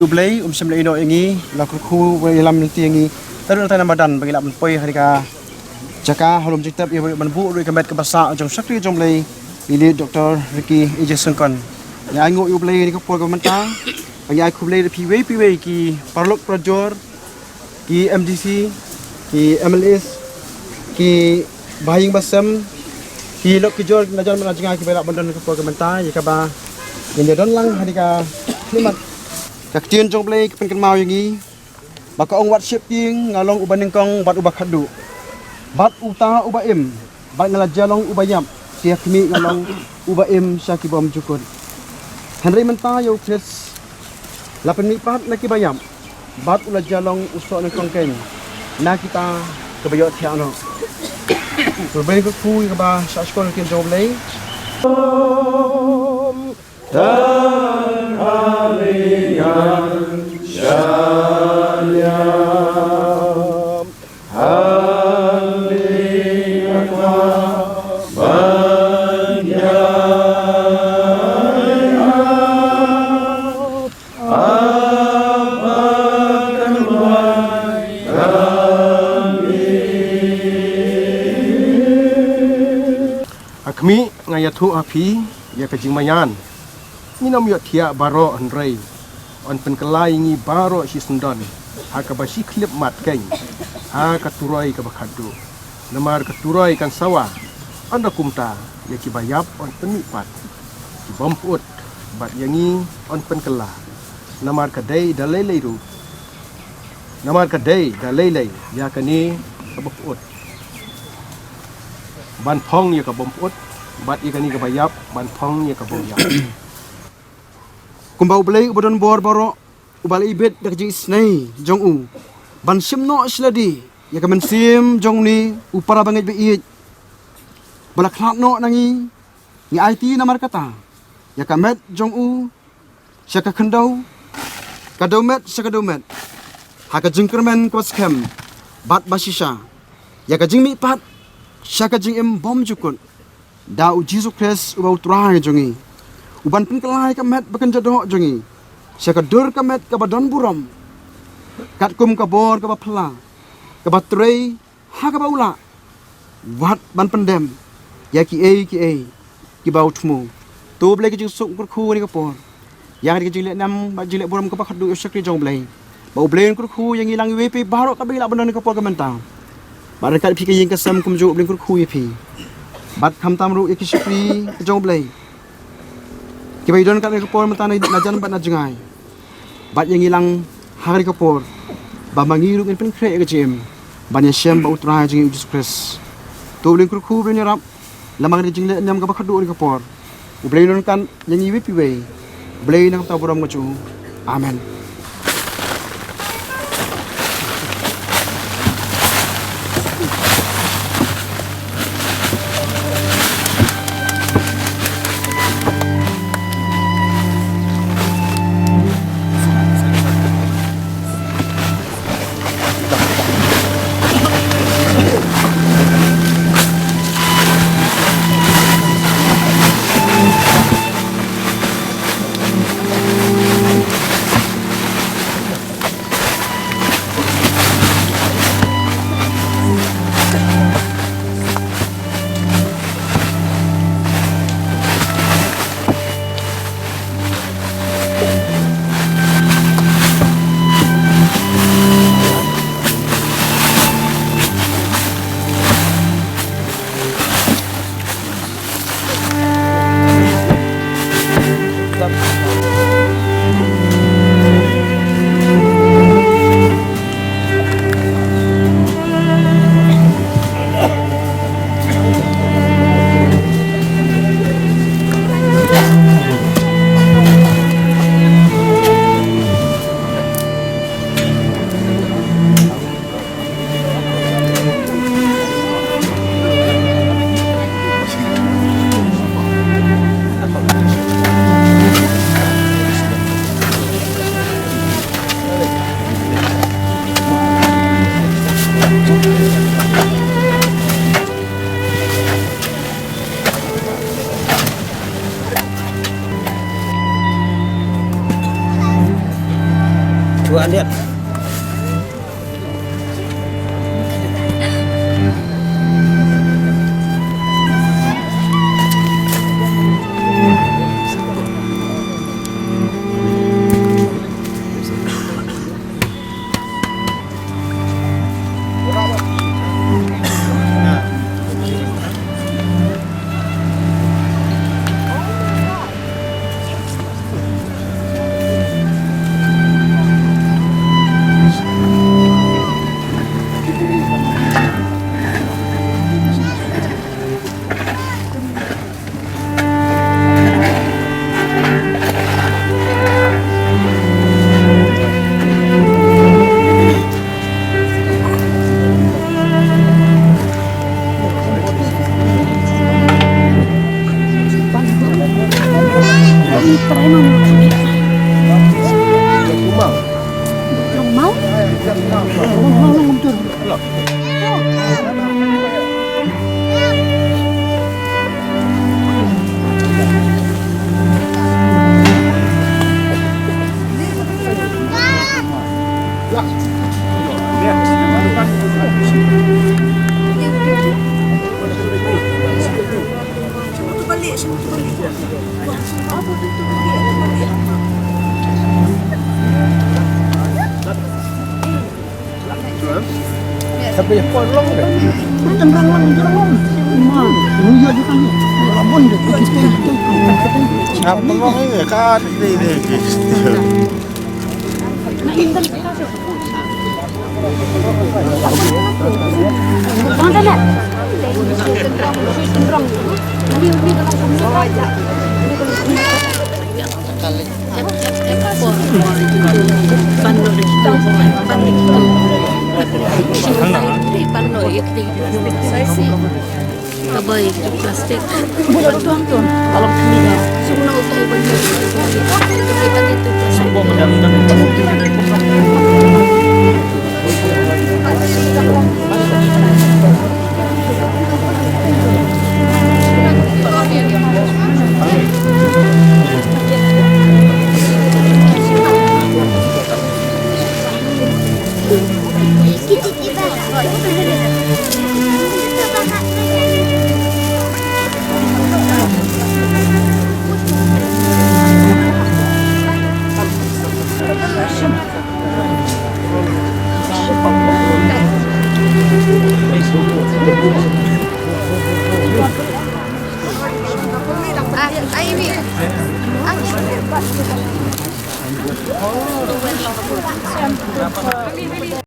Dublay semla ino ingi lakru khu lam ti ingi taru ta namadan bagi lam poi hari ka jaka halum jitab ia man bu ri kamet ke basa jong sakri jong lay ili Dr. Ricky Ejason kon ya ngo ublay ni ko por komenta bagi ai khublay piwe ki parlok projor ki MDC ki MLS ki bahing basam ki lok ki jor najan manajanga ki belak bandon ko por komenta ya ka ba yang don lang hari ka limat Kaktian jong play kepen mau yang ini, maka ong wat ship ting ngalong uban nengkong bat ubah kadu, bat uta ubah im, bat ngalajalong ubah yam, tiap kami ngalong ubah im syaki bom jukun. Henry mentah yo kres, lapan mipat nak bayam, bat ulajalong usok nengkong keng, nak kita kebayot tiano. Berbalik ke kui ke bah syakol kian jong play. Dan kalian syariam halikatlah banyak apakan kami akmi ngayatu api ya kajing mayan minam yot tia baro henrei on pen kelai ngi baro si sundan ha ka basi klip mat kain ha ka turai ka bakhadu namar ka turai kan sawa anda kumta ya ki bayap on pen mipat ki bomput bat yangi on pen kela namar ka dei da lelei ru namar ka dei da lelei ya ka ni ka bomput ban phong ya ka bomput bat ikani ka bayap ban phong ya ka boyap Kumbau belai ubadon bor boro ubal ibet dak jing snai jong u ban sim no sladi ya kamen sim jong ni upara banget be it balak khat no nangi ni IT namar kata ya kamet jong u syaka khendau kadomet syakadomet ha ka jingkermen ko scam bat basisha ya ka jing mi pat syaka jing em bom jukun da u Jesus Christ ubau turai jongi uban pin kelai kamet bakan jadok jongi syaka dur kamet ka badon buram kat kum ka bor ka bapla ka batrei ha ka baula wat ban pendem ya ki ki bau tmu tu blai ki suk kur khu ni ka por yang ki jilek nam ba jilek buram ka pakhadu syakri jong blai bau blai kur khu yang ilang WP barok ka bila bandon ka por ka mentang barakat pi ka yang kasam kum jo blai kur khu pi bat kham tam ru ki syakri jong blai Kibai don kat kapor mentana najan bat najengai. Bat yang hilang hari kapor. Ba mangiru kan pen kre ke jem. Ban ya syam ba utra jing Jesus Christ. Tu boleh kurku boleh nyarap. Lamang di jingle nyam ka bakhadu kapor. Boleh don kan yang iwi piwe. Boleh nak taburam ngacu. Amen. Dua lihat. Tapi pon long deh. Tenang lang. Nuya juga nih. Rabon deh. Apa mau ini kan ini gitu. Kabay itu plastik. Bukan tuang. Kalau ini semua utai banyak. Kita itu plastik.